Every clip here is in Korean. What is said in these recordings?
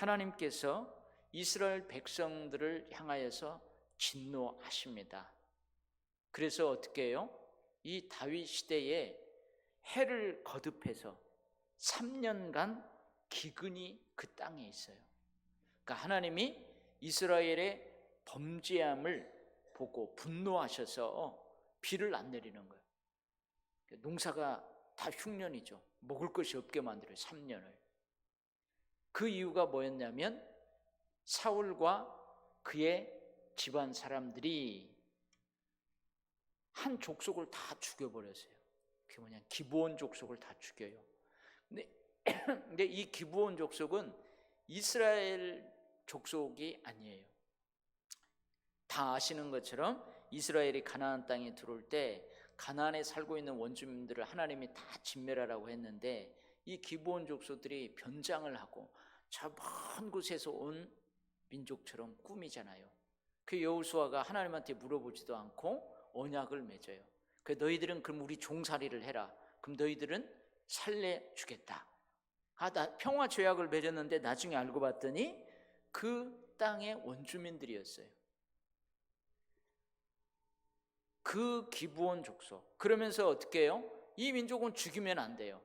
하나님께서 이스라엘 백성들을 향하여서 진노하십니다. 그래서 어떻게 해요? 이 다윗 시대에 해를 거듭해서 3년간 기근이 그 땅에 있어요. 그러니까 하나님이 이스라엘의 범죄함을 보고 분노하셔서 비를 안 내리는 거예요. 농사가 다 흉년이죠. 먹을 것이 없게 만들어요. 3년을. 그 이유가 뭐였냐면 사울과 그의 집안 사람들이 한 족속을 다 죽여버렸어요. 그게 뭐냐, 기브온 족속을 다 죽여요. 근데 이 기브온 족속은 이스라엘 족속이 아니에요. 다 아시는 것처럼 이스라엘이 가나안 땅에 들어올 때 가나안에 살고 있는 원주민들을 하나님이 다 진멸하라고 했는데 이 기브온 족속들이 변장을 하고 저 먼 곳에서 온 민족처럼 꾸미잖아요. 그 여호수아가 하나님한테 물어보지도 않고 언약을 맺어요. 그 너희들은 그럼 우리 종살이를 해라. 그럼 너희들은 살려주겠다. 평화 조약을 맺었는데 나중에 알고 봤더니 그 땅의 원주민들이었어요. 그 기브온 족속. 그러면서 어떻게 해요? 이 민족은 죽이면 안 돼요.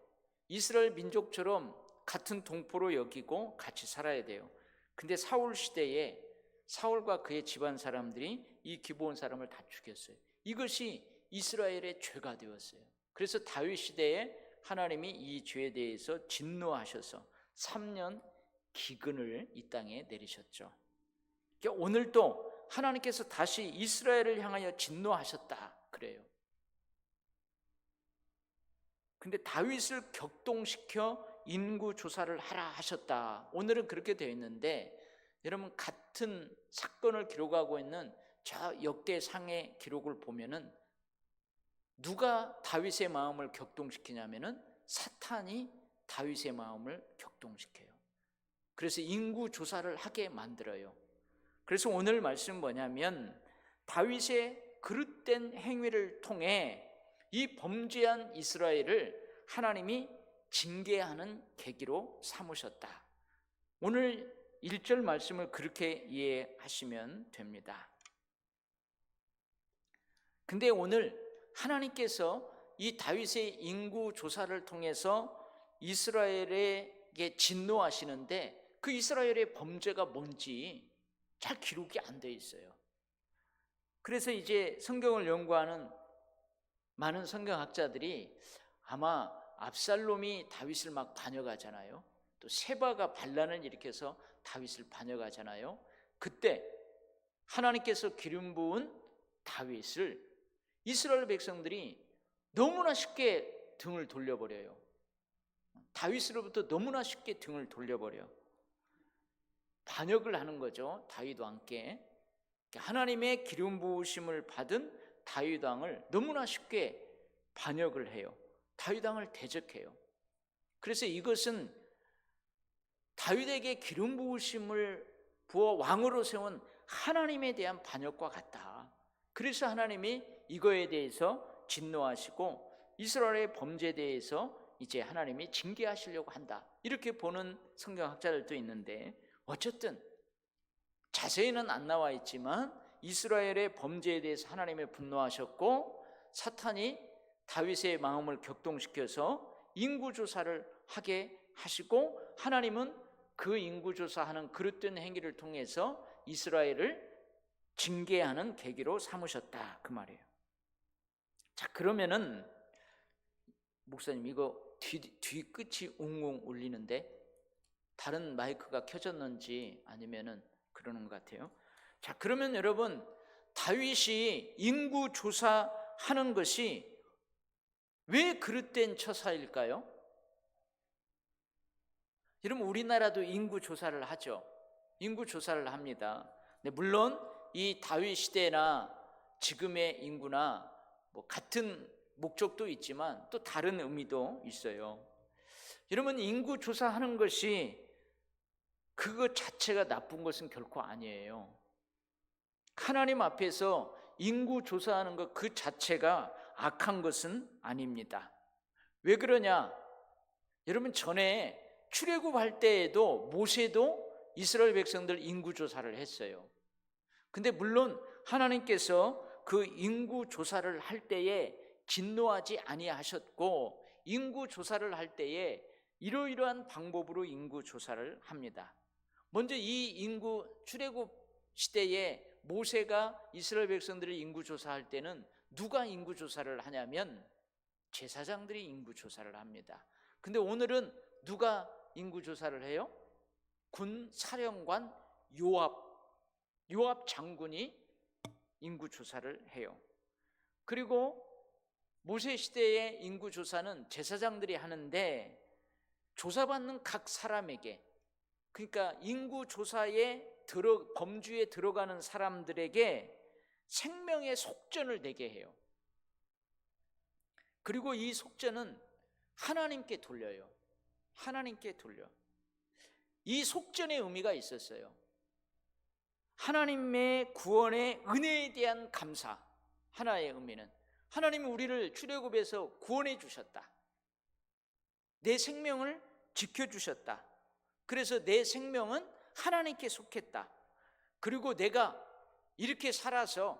이스라엘 민족처럼 같은 동포로 여기고 같이 살아야 돼요. 근데 사울 시대에 사울과 그의 집안 사람들이 이 기브온 사람을 다 죽였어요. 이것이 이스라엘의 죄가 되었어요. 그래서 다윗 시대에 하나님이 이 죄에 대해서 진노하셔서 3년 기근을 이 땅에 내리셨죠. 그러니까 오늘도 하나님께서 다시 이스라엘을 향하여 진노하셨다 그래요. 근데 다윗을 격동시켜 인구 조사를 하라 하셨다. 오늘은 그렇게 되어 있는데 여러분 같은 사건을 기록하고 있는 저 역대상의 기록을 보면은 누가 다윗의 마음을 격동시키냐면은 사탄이 다윗의 마음을 격동시켜요. 그래서 인구 조사를 하게 만들어요. 그래서 오늘 말씀은 뭐냐면 다윗의 그릇된 행위를 통해 이 범죄한 이스라엘을 하나님이 징계하는 계기로 삼으셨다. 오늘 1절 말씀을 그렇게 이해하시면 됩니다. 근데 오늘 하나님께서 이 다윗의 인구 조사를 통해서 이스라엘에게 진노하시는데 그 이스라엘의 범죄가 뭔지 잘 기록이 안 돼 있어요. 그래서 이제 성경을 연구하는 많은 성경학자들이 아마 압살롬이 다윗을 막 반역하잖아요. 또 세바가 반란을 일으켜서 다윗을 반역하잖아요. 그때 하나님께서 기름 부은 다윗을 이스라엘 백성들이 너무나 쉽게 등을 돌려버려요. 다윗으로부터 너무나 쉽게 등을 돌려버려 반역을 하는 거죠. 다윗 왕께 하나님의 기름 부으심을 받은 다윗 왕을 너무나 쉽게 반역을 해요. 다윗 왕을 대적해요. 그래서 이것은 다윗에게 기름 부으심을 부어 왕으로 세운 하나님에 대한 반역과 같다. 그래서 하나님이 이거에 대해서 진노하시고 이스라엘의 범죄에 대해서 이제 하나님이 징계하시려고 한다. 이렇게 보는 성경학자들도 있는데 어쨌든 자세히는 안 나와 있지만 이스라엘의 범죄에 대해서 하나님이 분노하셨고 사탄이 다윗의 마음을 격동시켜서 인구조사를 하게 하시고 하나님은 그 인구조사하는 그릇된 행위를 통해서 이스라엘을 징계하는 계기로 삼으셨다 그 말이에요. 자, 그러면은 목사님 이거 뒤끝이 웅웅 울리는데 다른 마이크가 켜졌는지 아니면은 그러는 것 같아요. 자, 그러면 여러분 다윗이 인구 조사하는 것이 왜 그릇된 처사일까요? 여러분 우리나라도 인구 조사를 하죠. 인구 조사를 합니다. 네, 물론 이 다윗 시대나 지금의 인구나 뭐 같은 목적도 있지만 또 다른 의미도 있어요. 여러분 인구 조사하는 것이 그것 자체가 나쁜 것은 결코 아니에요. 하나님 앞에서 인구 조사하는 것 그 자체가 악한 것은 아닙니다. 왜 그러냐? 여러분 전에 출애굽할 때에도 모세도 이스라엘 백성들 인구 조사를 했어요. 근데 물론 하나님께서 그 인구 조사를 할 때에 진노하지 아니하셨고, 인구 조사를 할 때에 이러이러한 방법으로 인구 조사를 합니다. 먼저 이 인구 출애굽 시대에 모세가 이스라엘 백성들을 인구 조사할 때는 누가 인구 조사를 하냐면 제사장들이 인구 조사를 합니다. 근데 오늘은 누가 인구 조사를 해요? 군 사령관 요압 장군이 인구 조사를 해요. 그리고 모세 시대의 인구 조사는 제사장들이 하는데, 조사받는 각 사람에게, 그러니까 인구 조사에 범주에 들어가는 사람들에게 생명의 속전을 내게 해요. 그리고 이 속전은 하나님께 돌려요. 하나님께 돌려. 이 속전의 의미가 있었어요. 하나님의 구원의 은혜에 대한 감사. 하나의 의미는 하나님이 우리를 출애굽에서 구원해 주셨다. 내 생명을 지켜주셨다. 그래서 내 생명은 하나님께 속했다. 그리고 내가 이렇게 살아서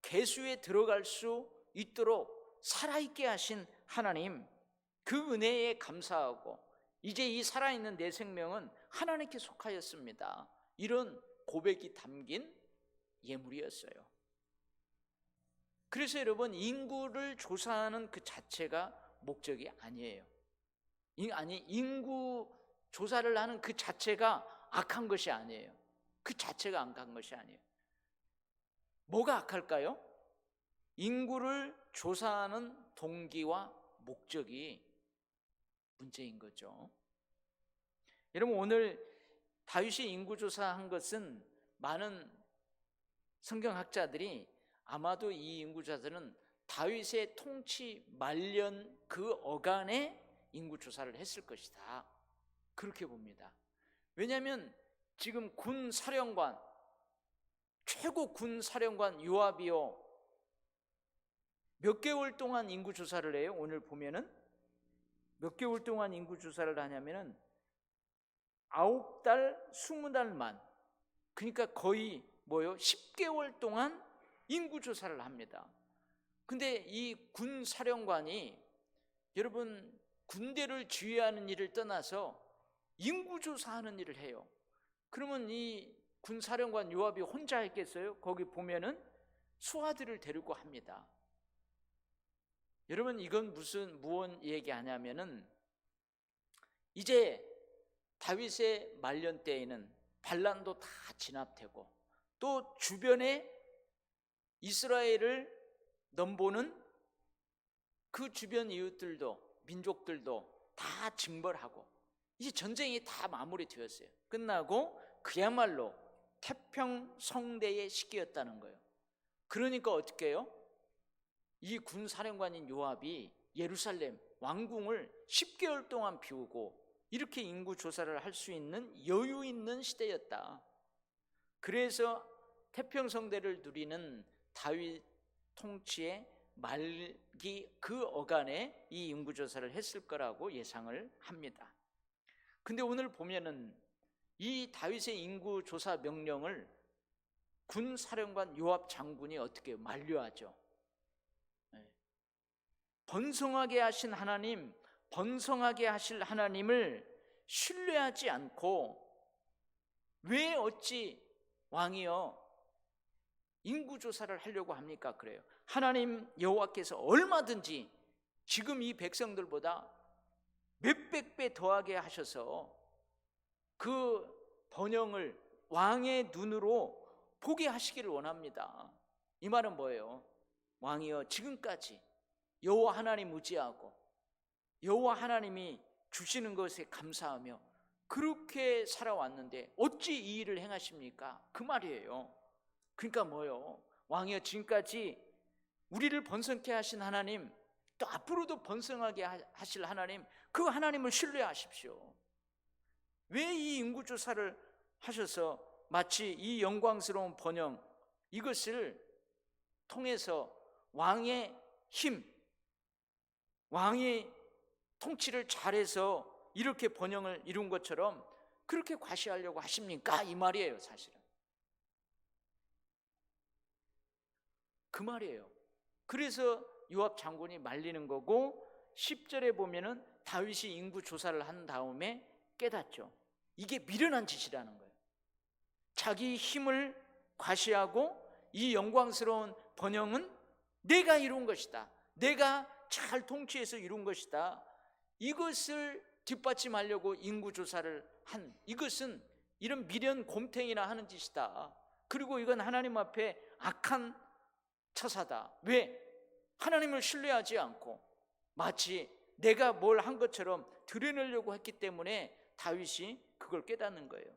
계수에 들어갈 수 있도록 살아있게 하신 하나님, 그 은혜에 감사하고 이제 이 살아있는 내 생명은 하나님께 속하였습니다. 이런 고백이 담긴 예물이었어요. 그래서 여러분, 인구를 조사하는 그 자체가 목적이 아니에요. 인구 조사를 하는 그 자체가 악한 것이 아니에요. 그 자체가 악한 것이 아니에요. 뭐가 악할까요? 인구를 조사하는 동기와 목적이 문제인 거죠. 여러분, 오늘 다윗이 인구조사한 것은 많은 성경학자들이 아마도 이 인구조사는 다윗의 통치 말년 그 어간에 인구조사를 했을 것이다, 그렇게 봅니다. 왜냐하면 지금 군사령관, 최고 군사령관 요압이요, 몇 개월 동안 인구조사를 해요. 오늘 보면은 몇 개월 동안 인구조사를 하냐면은 9달 20달만, 그러니까 거의 10개월 동안 인구조사를 합니다. 근데 이 군사령관이, 여러분, 군대를 지휘하는 일을 떠나서 인구조사하는 일을 해요. 그러면 이 군사령관 요압이 혼자 했겠어요? 거기 보면은 수하들을 데리고 합니다. 여러분, 이건 무슨 얘기하냐면은, 이제 다윗의 말년 때에는 반란도 다 진압되고, 또 주변에 이스라엘을 넘보는 그 주변 이웃들도, 민족들도 다 징벌하고, 이제 전쟁이 다 마무리되었어요. 끝나고 그야말로 태평성대의 시기였다는 거예요. 그러니까 어떻게 해요? 이 군사령관인 요압이 예루살렘 왕궁을 10개월 동안 비우고 이렇게 인구조사를 할 수 있는 여유 있는 시대였다. 그래서 태평성대를 누리는 다윗 통치의 말기 그 어간에 이 인구조사를 했을 거라고 예상을 합니다. 근데 오늘 보면은 이 다윗의 인구조사 명령을 군사령관 요압 장군이 어떻게 만류하죠? 번성하게 하신 하나님, 번성하게 하실 하나님을 신뢰하지 않고 왜 어찌 왕이여 인구조사를 하려고 합니까? 그래요. 하나님 여호와께서 얼마든지 지금 이 백성들보다 몇백 배 더하게 하셔서 그 번영을 왕의 눈으로 보게 하시기를 원합니다. 이 말은 뭐예요? 왕이여, 지금까지 여호와 하나님 의지하고 여호와 하나님이 주시는 것에 감사하며 그렇게 살아왔는데 어찌 이 일을 행하십니까? 그 말이에요. 그러니까 뭐예요? 왕이여, 지금까지 우리를 번성케 하신 하나님, 또 앞으로도 번성하게 하실 하나님, 그 하나님을 신뢰하십시오. 왜 이 인구조사를 하셔서 마치 이 영광스러운 번영, 이것을 통해서 왕의 힘, 왕의 통치를 잘해서 이렇게 번영을 이룬 것처럼 그렇게 과시하려고 하십니까? 이 말이에요. 사실은 그 말이에요. 그래서 요압 장군이 말리는 거고, 10절에 보면은 다윗이 인구 조사를 한 다음에 깨닫죠. 이게 미련한 짓이라는 거예요. 자기 힘을 과시하고 이 영광스러운 번영은 내가 이룬 것이다, 내가 잘 통치해서 이룬 것이다, 이것을 뒷받침하려고 인구조사를 한, 이것은 이런 미련 곰탱이나 하는 짓이다. 그리고 이건 하나님 앞에 악한 처사다. 왜? 하나님을 신뢰하지 않고 마치 내가 뭘 한 것처럼 드러내려고 했기 때문에 다윗이 그걸 깨닫는 거예요.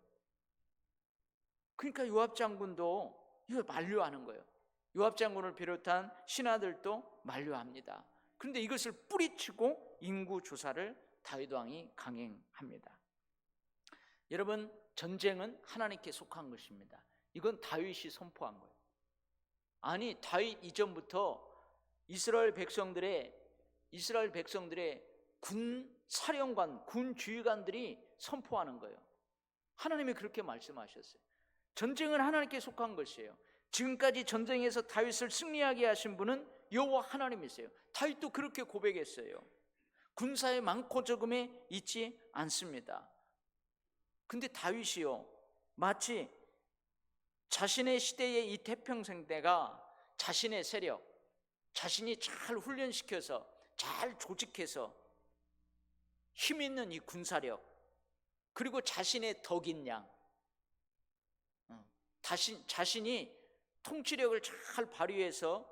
그러니까 요압 장군도 이걸 만류하는 거예요. 요압 장군을 비롯한 신하들도 만류합니다. 그런데 이것을 뿌리치고 인구 조사를 다윗 왕이 강행합니다. 여러분, 전쟁은 하나님께 속한 것입니다. 이건 다윗이 선포한 거예요. 아니, 다윗 이전부터 이스라엘 백성들의 군 사령관, 군 주의관들이 선포하는 거예요. 하나님이 그렇게 말씀하셨어요. 전쟁은 하나님께 속한 것이에요. 지금까지 전쟁에서 다윗을 승리하게 하신 분은 여호와 하나님이세요. 다윗도 그렇게 고백했어요. 군사의 많고 적음에 있지 않습니다. 근데 다윗이요, 마치 자신의 시대의 이 태평성대가 자신의 세력, 자신이 잘 훈련시켜서 잘 조직해서 힘 있는 이 군사력, 그리고 자신의 덕인 양, 자신이 통치력을 잘 발휘해서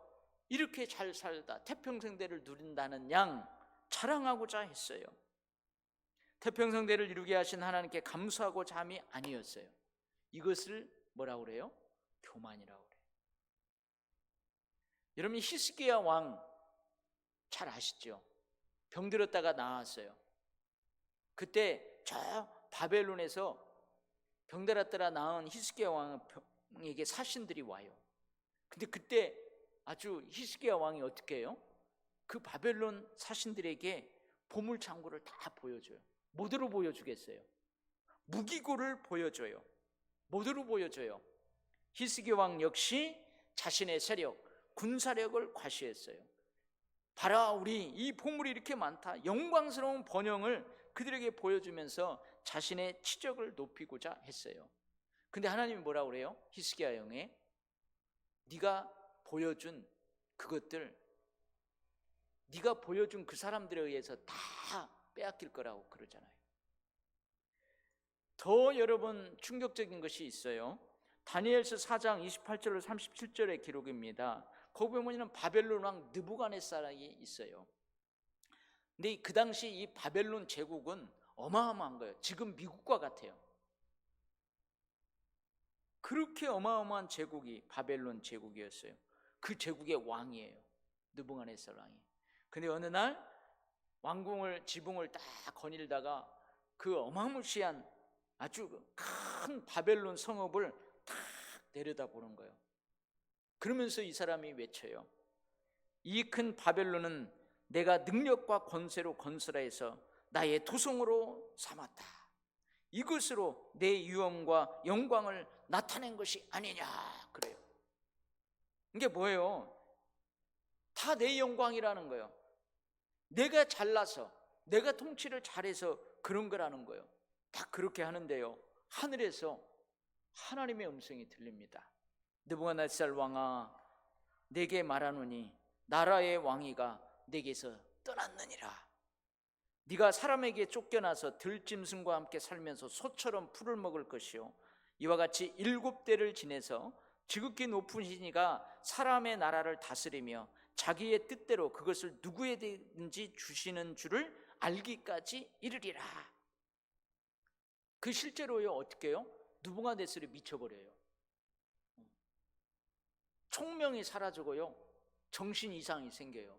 이렇게 잘 살다 태평성대를 누린다는 양 자랑하고자 했어요. 태평성대를 이루게 하신 하나님께 감사하고자 함이 아니었어요. 이것을 뭐라고 그래요? 교만이라고 그래요. 여러분, 히스기야 왕 잘 아시죠? 병들었다가 나았어요. 그때 저 바벨론에서 병들었다가 나은 히스기야 왕에게 사신들이 와요. 근데 그때 아주 히스기야 왕이 어떻게 해요? 그 바벨론 사신들에게 보물창고를 다 보여줘요. 뭐대로 보여주겠어요? 무기고를 보여줘요. 뭐대로 보여줘요? 히스기야 왕 역시 자신의 세력, 군사력을 과시했어요. 봐라, 우리 이 보물이 이렇게 많다, 영광스러운 번영을 그들에게 보여주면서 자신의 치적을 높이고자 했어요. 근데 하나님이 뭐라고 그래요? 히스기야 영에 네가 보여준 그것들, 네가 보여준 그 사람들에 의해서 다 빼앗길 거라고 그러잖아요. 더 여러분 충격적인 것이 있어요. 다니엘서 4장 28절로 37절의 기록입니다. 거기 보면 바벨론 왕 느부갓네살이 있어요. 근데 그 당시 이 바벨론 제국은 어마어마한 거예요. 지금 미국과 같아요. 그렇게 어마어마한 제국이 바벨론 제국이었어요. 그 제국의 왕이에요, 느부갓네살 왕이. 근데 어느 날 왕궁을, 지붕을 딱 거닐다가 그 어마무시한 아주 큰 바벨론 성읍을 탁 내려다보는 거예요. 그러면서 이 사람이 외쳐요. 이 큰 바벨론은 내가 능력과 권세로 건설해서 나의 도성으로 삼았다. 이것으로 내 위엄과 영광을 나타낸 것이 아니냐 그래요. 이게 뭐예요? 다 내 영광이라는 거예요. 내가 잘나서, 내가 통치를 잘해서 그런 거라는 거예요. 다 그렇게 하는데요, 하늘에서 하나님의 음성이 들립니다. 느부갓네살 왕아, 내게 말하노니 나라의 왕위가 내게서 떠났느니라. 네가 사람에게 쫓겨나서 들짐승과 함께 살면서 소처럼 풀을 먹을 것이요, 이와 같이 7대를 지내서 지극히 높은 이가 사람의 나라를 다스리며 자기의 뜻대로 그것을 누구에든지 주시는 줄을 알기까지 이르리라. 그 실제로요, 어떻게 해요? 느부갓네살이 미쳐버려요. 총명이 사라지고요, 정신 이상이 생겨요.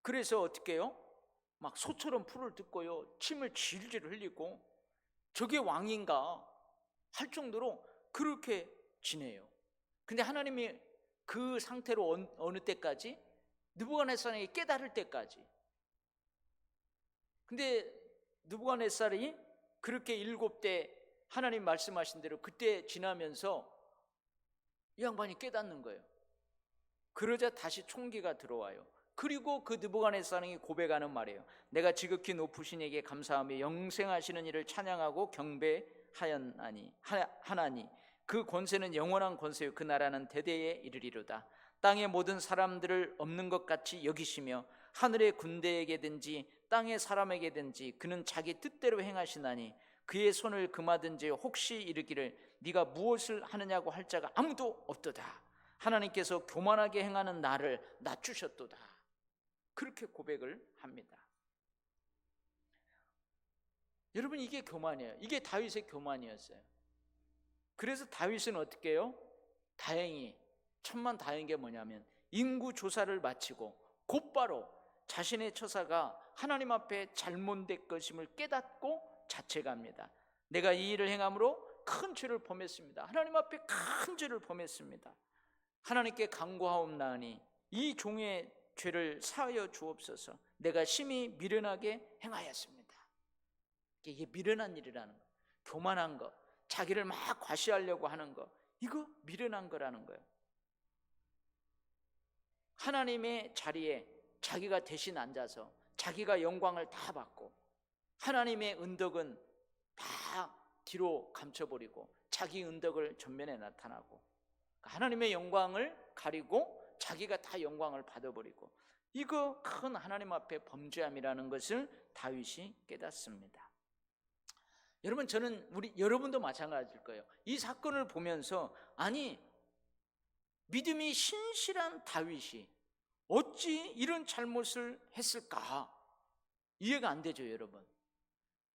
그래서 어떻게 해요? 막 소처럼 풀을 뜯고요, 침을 질질 흘리고 저게 왕인가 할 정도로 그렇게 지내요. 근데 하나님이 그 상태로 어느 때까지? 느부갓네살이 깨달을 때까지. 근데 느부갓네살이 그렇게 7대 하나님 말씀하신 대로 그때 지나면서 이 양반이 깨닫는 거예요. 그러자 다시 총기가 들어와요. 그리고 그 느부갓네살이 고백하는 말이에요. 내가 지극히 높으신 이에게 감사하며 영생하시는 이를 찬양하고 경배하였나니 하나니 그 권세는 영원한 권세요 그 나라는 대대에 이르리로다. 땅의 모든 사람들을 없는 것 같이 여기시며 하늘의 군대에게든지 땅의 사람에게든지 그는 자기 뜻대로 행하시나니 그의 손을 금하든지 혹시 이르기를 네가 무엇을 하느냐고 할 자가 아무도 없도다. 하나님께서 교만하게 행하는 나를 낮추셨도다. 그렇게 고백을 합니다. 여러분, 이게 교만이에요. 이게 다윗의 교만이었어요. 그래서 다윗은 어떻게 해요? 다행히 천만다행인 게 뭐냐면 인구 조사를 마치고 곧바로 자신의 처사가 하나님 앞에 잘못된 것임을 깨닫고 자책합니다. 내가 이 일을 행함으로 큰 죄를 범했습니다. 하나님 앞에 큰 죄를 범했습니다. 하나님께 간구하옵나니 이 종의 죄를 사하여 주옵소서. 내가 심히 미련하게 행하였습니다. 이게 미련한 일이라는 거, 교만한 거, 자기를 막 과시하려고 하는 거, 이거 미련한 거라는 거예요. 하나님의 자리에 자기가 대신 앉아서 자기가 영광을 다 받고 하나님의 은덕은 다 뒤로 감춰버리고 자기 은덕을 전면에 나타나고 하나님의 영광을 가리고 자기가 다 영광을 받아버리고, 이거 큰 하나님 앞에 범죄함이라는 것을 다윗이 깨닫습니다. 여러분, 저는 여러분도 마찬가지일 거예요. 이 사건을 보면서 아니 믿음이 신실한 다윗이 어찌 이런 잘못을 했을까 이해가 안 되죠.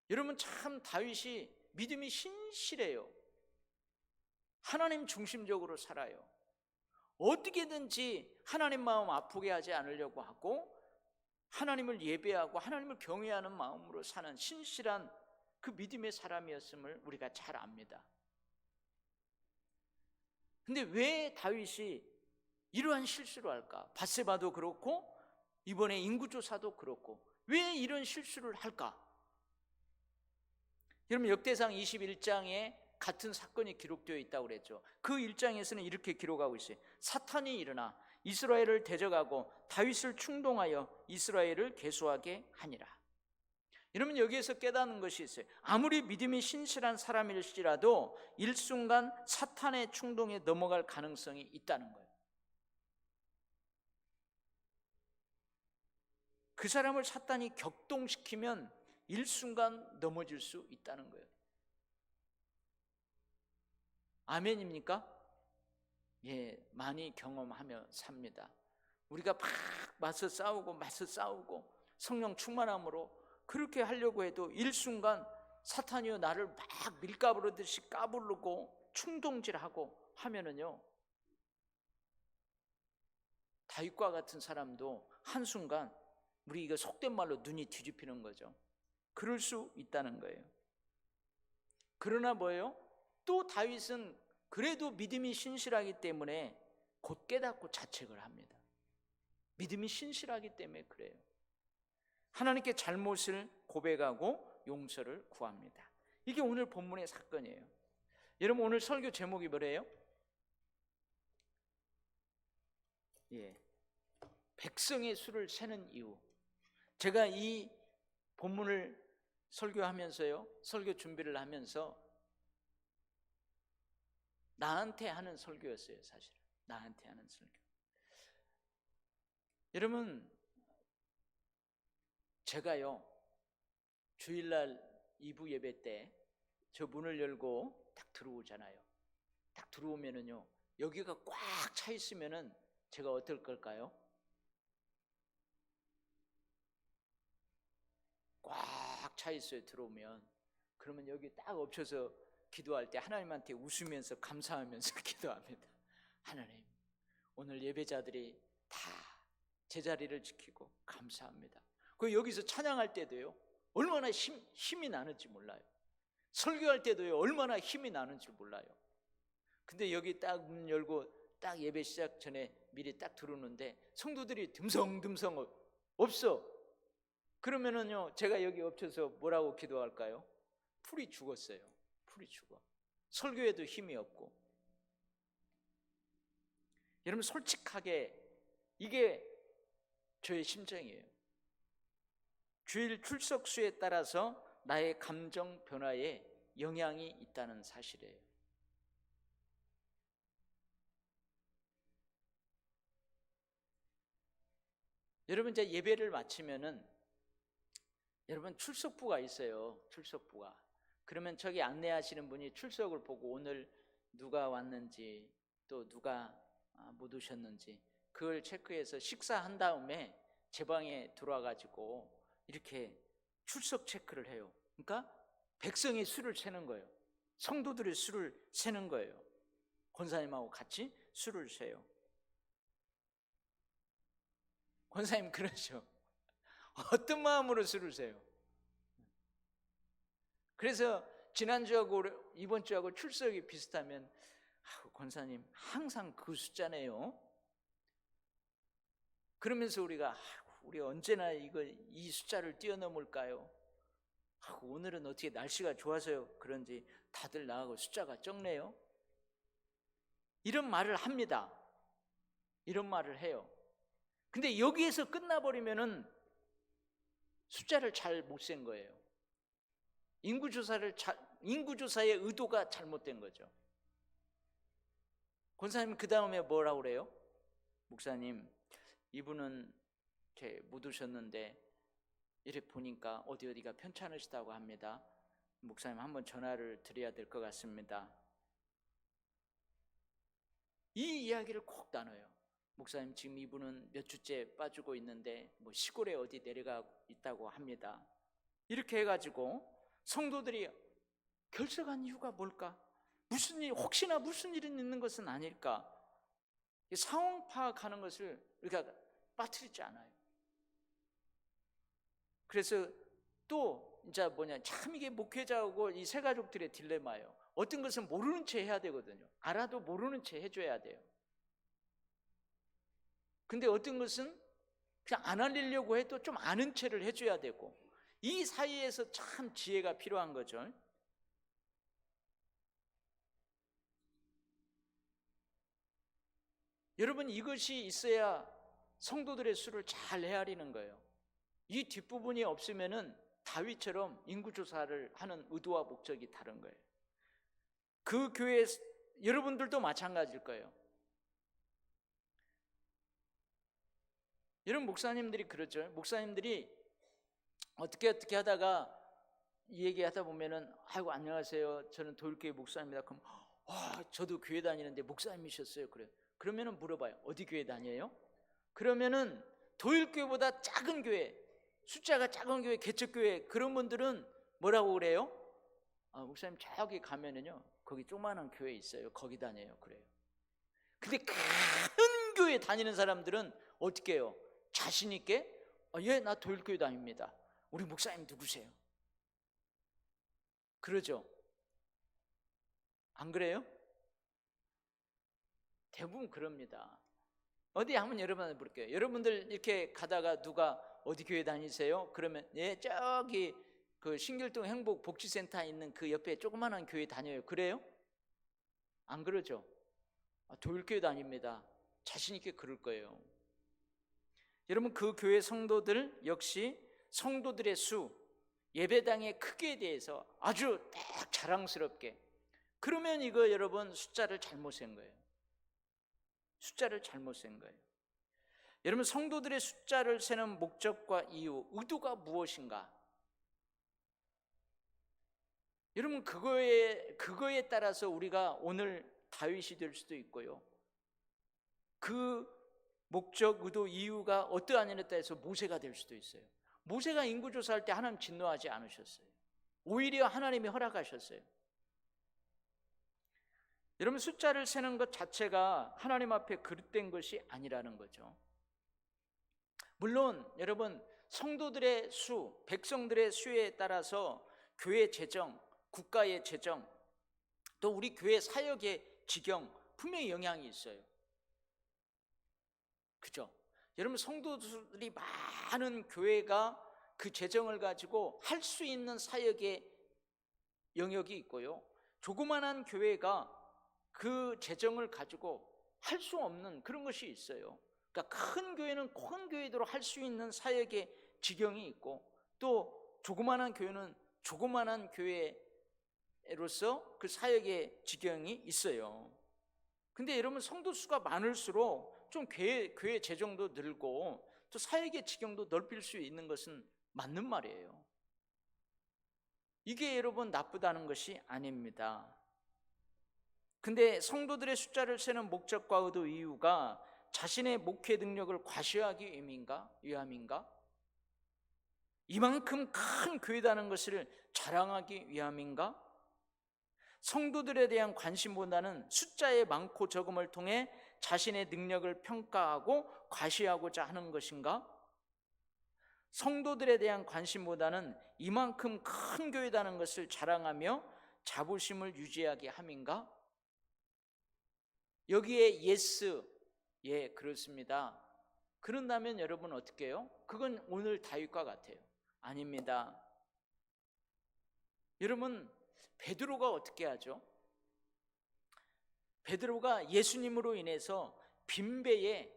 여러분 참 다윗이 믿음이 신실해요. 하나님 중심적으로 살아요. 어떻게든지 하나님 마음 아프게 하지 않으려고 하고 하나님을 예배하고 하나님을 경외하는 마음으로 사는 신실한 그 믿음의 사람이었음을 우리가 잘 압니다. 근데 왜 다윗이 이러한 실수를 할까? 밧세바도 그렇고 이번에 인구조사도 그렇고 왜 이런 실수를 할까? 여러분, 역대상 21장에 같은 사건이 기록되어 있다고 그랬죠. 그 1장에서는 이렇게 기록하고 있어요. 사탄이 일어나 이스라엘을 대적하고 다윗을 충동하여 이스라엘을 계수하게 하니라. 여러분, 여기에서 깨닫는 것이 있어요. 아무리 믿음이 신실한 사람일지라도 일순간 사탄의 충동에 넘어갈 가능성이 있다는 거예요. 그 사람을 사탄이 격동시키면 일순간 넘어질 수 있다는 거예요. 아멘입니까? 예, 많이 경험하며 삽니다. 우리가 막 맞서 싸우고 성령 충만함으로 그렇게 하려고 해도 일순간 사탄이요 나를 막 밀가부르듯이 까부르고 충동질하고 하면은요, 다윗과 같은 사람도 한순간 우리 이거 속된 말로 눈이 뒤집히는 거죠. 그럴 수 있다는 거예요. 그러나 뭐예요? 또 다윗은 그래도 믿음이 신실하기 때문에 곧 깨닫고 자책을 합니다. 믿음이 신실하기 때문에 그래요. 하나님께 잘못을 고백하고 용서를 구합니다. 이게 오늘 본문의 사건이에요. 여러분, 오늘 설교 제목이 뭐래요? 백성의 수를 세는 이유. 제가 이 본문을 설교하면서요, 설교 준비를 하면서 나한테 하는 설교였어요. 사실은 나한테 하는 설교. 여러분, 제가요 주일날 2부 예배 때 저 문을 열고 딱 들어오잖아요. 딱 들어오면은요, 여기가 꽉 차 있으면은 제가 어떨 걸까요? 꽉 차 있어요. 들어오면. 그러면 여기 딱 엎쳐서 기도할 때 하나님한테 웃으면서 감사하면서 기도합니다. 하나님, 오늘 예배자들이 다 제자리를 지키고 감사합니다. 그 여기서 찬양할 때도요, 얼마나 힘이 나는지 몰라요. 설교할 때도요, 얼마나 힘이 나는지 몰라요. 근데 여기 딱 문 열고 딱 예배 시작 전에 미리 딱 들어오는데 성도들이 듬성듬성 없어. 그러면은요, 제가 여기 엎쳐서 뭐라고 기도할까요? 풀이 죽었어요. 풀이 죽어. 설교에도 힘이 없고. 여러분 솔직하게 이게 저의 심정이에요. 주일 출석 수에 따라서 나의 감정 변화에 영향이 있다는 사실이에요. 여러분 이제 예배를 마치면은 여러분 출석부가 있어요. 출석부가. 그러면 저기 안내하시는 분이 출석을 보고 오늘 누가 왔는지 또 누가 못 오셨는지 그걸 체크해서 식사한 다음에 제 방에 들어와가지고 이렇게 출석 체크를 해요. 그러니까 백성의 수를 세는 거예요. 성도들의 수를 세는 거예요. 권사님하고 같이 수를 세요. 권사님 그러죠. 어떤 마음으로 수를 세요? 그래서 지난주하고 이번 주하고 출석이 비슷하면 권사님 항상 그 숫자네요. 그러면서 우리가 우리 언제나 이 숫자를 뛰어넘을까요? 오늘은 어떻게 날씨가 좋아서요 그런지 다들 나하고 숫자가 적네요. 이런 말을 합니다. 이런 말을 해요. 근데 여기에서 끝나버리면은 숫자를 잘 못 센 거예요. 인구조사의 의도가 잘못된 거죠. 권사님 그 다음에 뭐라고 그래요? 목사님 이분은 못 오셨는데 이렇게 보니까 어디가 편찮으시다고 합니다. 목사님 한번 전화를 드려야 될 것 같습니다. 이 이야기를 꼭 나눠요. 목사님 지금 이분은 몇 주째 빠지고 있는데 뭐 시골에 어디 내려가 있다고 합니다. 이렇게 해가지고 성도들이 결석한 이유가 뭘까? 혹시나 무슨 일이 있는 것은 아닐까? 상황 파악하는 것을 우리가 빠뜨리지 않아요. 그래서 또 이제 참 이게 목회자하고 이 세 가족들의 딜레마예요. 어떤 것은 모르는 채 해야 되거든요. 알아도 모르는 채 해줘야 돼요. 근데 어떤 것은 그냥 안 알리려고 해도 좀 아는 채를 해줘야 되고, 이 사이에서 참 지혜가 필요한 거죠. 여러분 이것이 있어야 성도들의 수를 잘 헤아리는 거예요. 이 뒷부분이 없으면은 다윗처럼 인구조사를 하는 의도와 목적이 다른 거예요. 그 교회 여러분들도 마찬가지일 거예요. 여러분 목사님들이 그러죠. 목사님들이 어떻게 하다가 이 얘기하다 보면은 아이고 안녕하세요 저는 도일교회 목사입니다. 그럼 저도 교회 다니는데 목사님이셨어요. 그래. 그러면은 물어봐요. 어디 교회 다녀요? 그러면은 도일교회보다 작은 교회, 숫자가 작은 교회, 개척교회 그런 분들은 뭐라고 그래요? 목사님 저기 가면은요 거기 조그마한 교회 있어요. 거기 다녀요. 그래요. 근데 큰 교회 다니는 사람들은 어떻게 해요? 자신 있게 예, 나 도일교회 다닙니다. 우리 목사님 누구세요? 그러죠? 안 그래요? 대부분 그럽니다. 어디 한번 여러분한테 볼게요. 여러분들 이렇게 가다가 누가 어디 교회 다니세요? 그러면 예, 저기 그 신길동 행복복지센터 있는 그 옆에 조그마한 교회 다녀요. 그래요? 안 그러죠? 도일교회 다닙니다. 자신 있게 그럴 거예요. 여러분 그 교회 성도들 역시 성도들의 수, 예배당의 크기에 대해서 아주 딱 자랑스럽게, 그러면 이거 여러분 숫자를 잘못 센 거예요. 숫자를 잘못 센 거예요. 여러분 성도들의 숫자를 세는 목적과 이유, 의도가 무엇인가? 여러분 그거에 따라서 우리가 오늘 다윗이 될 수도 있고요. 그 목적, 의도, 이유가 어떠하냐에 따라서 모세가 될 수도 있어요. 모세가 인구조사할 때 하나님 진노하지 않으셨어요. 오히려 하나님이 허락하셨어요. 여러분 숫자를 세는 것 자체가 하나님 앞에 그릇된 것이 아니라는 거죠. 물론 여러분 성도들의 수, 백성들의 수에 따라서 교회 재정, 국가의 재정, 또 우리 교회 사역의 지경 분명히 영향이 있어요. 그죠? 여러분 성도들이 많은 교회가 그 재정을 가지고 할 수 있는 사역의 영역이 있고요. 조그만한 교회가 그 재정을 가지고 할 수 없는 그런 것이 있어요. 그러니까 큰 교회는 큰 교회대로 할 수 있는 사역의 지경이 있고, 또 조그만한 교회는 조그만한 교회로서 그 사역의 지경이 있어요. 근데 여러분, 성도 수가 많을수록 좀 교회 재정도 늘고 또 사역의 지경도 넓힐 수 있는 것은 맞는 말이에요. 이게 여러분 나쁘다는 것이 아닙니다. 근데 성도들의 숫자를 세는 목적과 의도, 이유가 자신의 목회 능력을 과시하기 위함인가? 이만큼 큰 교회다는 것을 자랑하기 위함인가? 성도들에 대한 관심보다는 숫자의 많고 적음을 통해 자신의 능력을 평가하고 과시하고자 하는 것인가? 성도들에 대한 관심보다는 이만큼 큰 교회다는 것을 자랑하며 자부심을 유지하게 함인가? 여기에 예스, 예, 그렇습니다. 그런다면 여러분 어떻게 해요? 그건 오늘 다윗과 같아요. 아닙니다. 여러분, 베드로가 어떻게 하죠? 베드로가 예수님으로 인해서 빈배에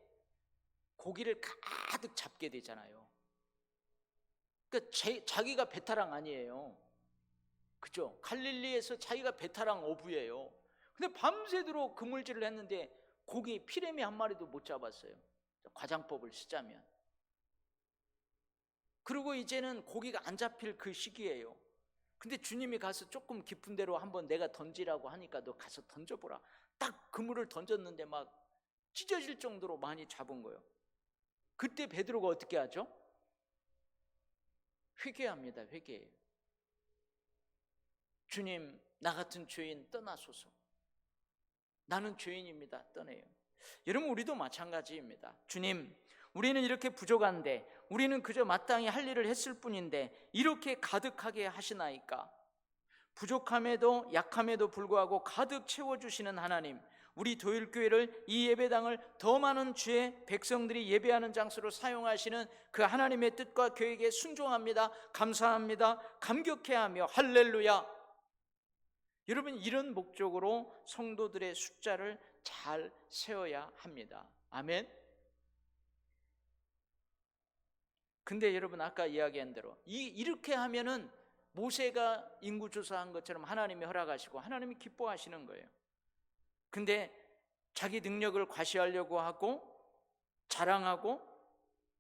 고기를 가득 잡게 되잖아요. 그러니까 자기가 배타랑 아니에요. 그죠? 갈릴리에서 자기가 배타랑 어부예요. 근데 밤새도록 그물질을 했는데 고기 피레미 한 마리도 못 잡았어요. 과장법을 쓰자면. 그리고 이제는 고기가 안 잡힐 그 시기예요. 근데 주님이 가서 조금 깊은 데로 한번 내가 던지라고 하니까 너 가서 던져보라. 딱 그물을 던졌는데 막 찢어질 정도로 많이 잡은 거예요. 그때 베드로가 어떻게 하죠? 회개합니다. 회개해요. 주님, 나 같은 죄인 떠나소서. 나는 죄인입니다. 떠내요. 여러분, 우리도 마찬가지입니다. 주님, 우리는 이렇게 부족한데, 우리는 그저 마땅히 할 일을 했을 뿐인데 이렇게 가득하게 하시나이까? 부족함에도 약함에도 불구하고 가득 채워주시는 하나님, 우리 도일교회를, 이 예배당을 더 많은 주의 백성들이 예배하는 장소로 사용하시는 그 하나님의 뜻과 계획에 순종합니다. 감사합니다. 감격해하며 할렐루야. 여러분, 이런 목적으로 성도들의 숫자를 잘 세워야 합니다. 아멘. 근데 여러분, 아까 이야기한 대로 이렇게 하면은 모세가 인구조사한 것처럼 하나님이 허락하시고 하나님이 기뻐하시는 거예요. 근데 자기 능력을 과시하려고 하고 자랑하고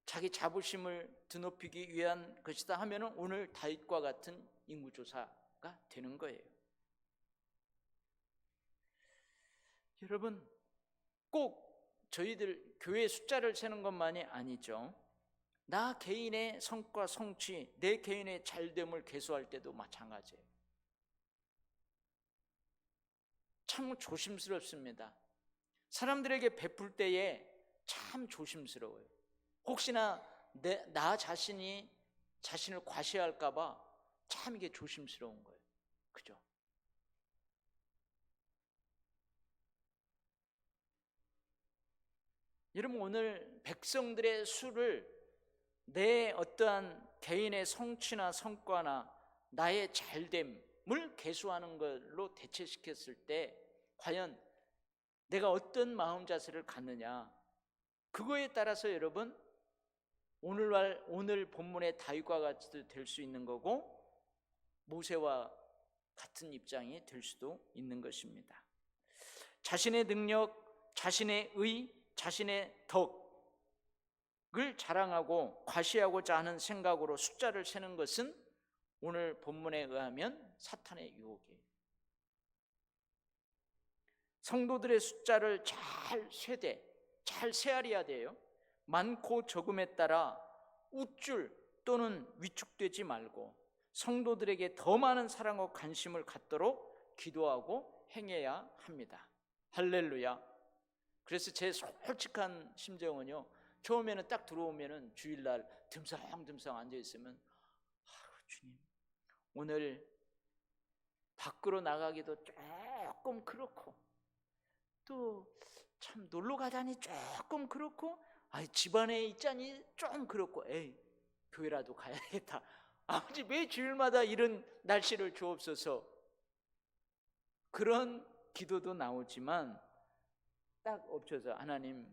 자기 자부심을 드높이기 위한 것이다 하면은 오늘 다윗과 같은 인구조사가 되는 거예요. 여러분, 꼭 저희들 교회 숫자를 세는 것만이 아니죠. 나 개인의 성과, 성취, 내 개인의 잘됨을 계수할 때도 마찬가지예요. 참 조심스럽습니다. 사람들에게 베풀 때에 참 조심스러워요. 혹시나 나 자신이 자신을 과시할까 봐 참 이게 조심스러운 거예요. 그죠? 여러분, 오늘 백성들의 수를 내 어떠한 개인의 성취나 성과나 나의 잘됨을 계수하는 걸로 대체시켰을 때 과연 내가 어떤 마음 자세를 갖느냐, 그거에 따라서 여러분 오늘 본문의 다윗과 같이 될 수 있는 거고 모세와 같은 입장이 될 수도 있는 것입니다. 자신의 능력, 자신의 의, 자신의 덕을 자랑하고 과시하고자 하는 생각으로 숫자를 세는 것은 오늘 본문에 의하면 사탄의 유혹이에요. 성도들의 숫자를 잘 세아려야 돼요. 많고 적음에 따라 우쭐 또는 위축되지 말고 성도들에게 더 많은 사랑과 관심을 갖도록 기도하고 행해야 합니다. 할렐루야. 그래서 제 솔직한 심정은요, 처음에는 딱 들어오면은 주일날 듬성듬성 앉아있으면 주님, 오늘 밖으로 나가기도 조금 그렇고 또 참 놀러 가자니 조금 그렇고 집안에 있자니 좀 그렇고 에이 교회라도 가야겠다. 아버지 왜 주일마다 이런 날씨를 주옵소서. 그런 기도도 나오지만 딱 엎쳐서 하나님,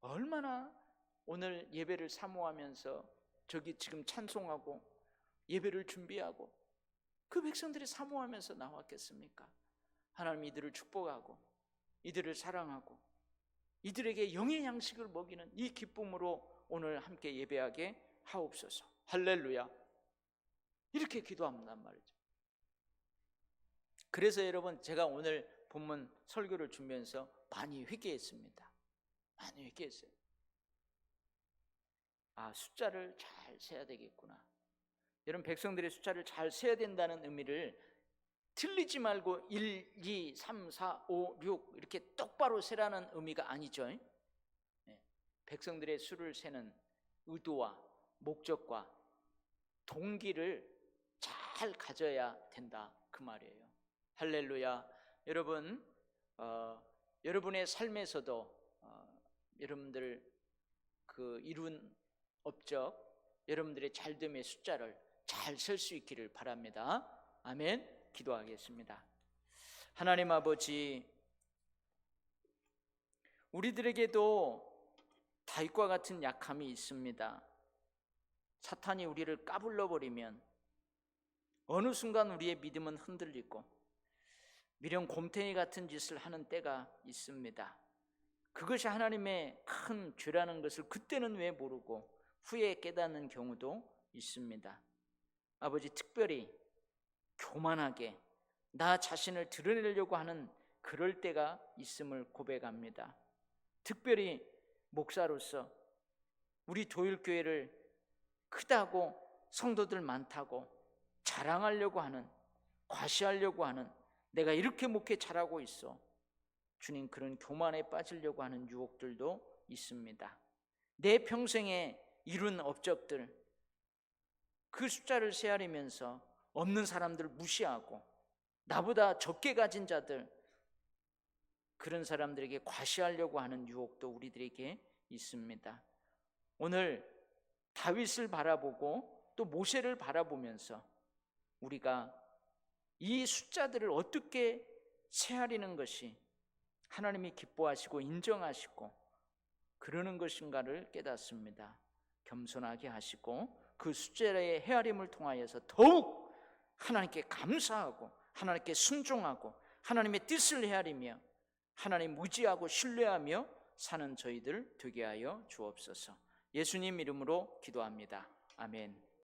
얼마나 오늘 예배를 사모하면서 저기 지금 찬송하고 예배를 준비하고 그 백성들이 사모하면서 나왔겠습니까? 하나님, 이들을 축복하고 이들을 사랑하고 이들에게 영의 양식을 먹이는 이 기쁨으로 오늘 함께 예배하게 하옵소서. 할렐루야. 이렇게 기도한단 말이죠. 그래서 여러분, 제가 오늘 본문 설교를 준비해서 많이 회개했습니다. 많이 회개했어요. 숫자를 잘 세야 되겠구나. 여러분, 백성들의 숫자를 잘 세야 된다는 의미를 틀리지 말고 1, 2, 3, 4, 5, 6 이렇게 똑바로 세라는 의미가 아니죠. 백성들의 수를 세는 의도와 목적과 동기를 잘 가져야 된다, 그 말이에요. 할렐루야. 여러분, 여러분의 삶에서도 여러분들 그 이룬 업적, 여러분들의 잘됨의 숫자를 잘 셀 수 있기를 바랍니다. 아멘. 기도하겠습니다. 하나님 아버지, 우리들에게도 다윗과 같은 약함이 있습니다. 사탄이 우리를 까불러 버리면 어느 순간 우리의 믿음은 흔들리고 미련 곰탱이 같은 짓을 하는 때가 있습니다. 그것이 하나님의 큰 죄라는 것을 그때는 왜 모르고 후에 깨닫는 경우도 있습니다. 아버지, 특별히 교만하게 나 자신을 드러내려고 하는 그럴 때가 있음을 고백합니다. 특별히 목사로서 우리 도일교회를 크다고, 성도들 많다고 자랑하려고 하는, 과시하려고 하는, 내가 이렇게 목회 잘하고 있어, 주님, 그런 교만에 빠지려고 하는 유혹들도 있습니다. 내 평생에 이룬 업적들, 그 숫자를 세아리면서 없는 사람들 무시하고 나보다 적게 가진 자들, 그런 사람들에게 과시하려고 하는 유혹도 우리들에게 있습니다. 오늘 다윗을 바라보고 또 모세를 바라보면서 우리가 이 숫자들을 어떻게 세아리는 것이 하나님이 기뻐하시고 인정하시고 그러는 것인가를 깨닫습니다. 겸손하게 하시고 그 숫자의 헤아림을 통하여서 더욱 하나님께 감사하고 하나님께 순종하고 하나님의 뜻을 헤아리며 하나님 의지하고 신뢰하며 사는 저희들 되게 하여 주옵소서. 예수님 이름으로 기도합니다. 아멘.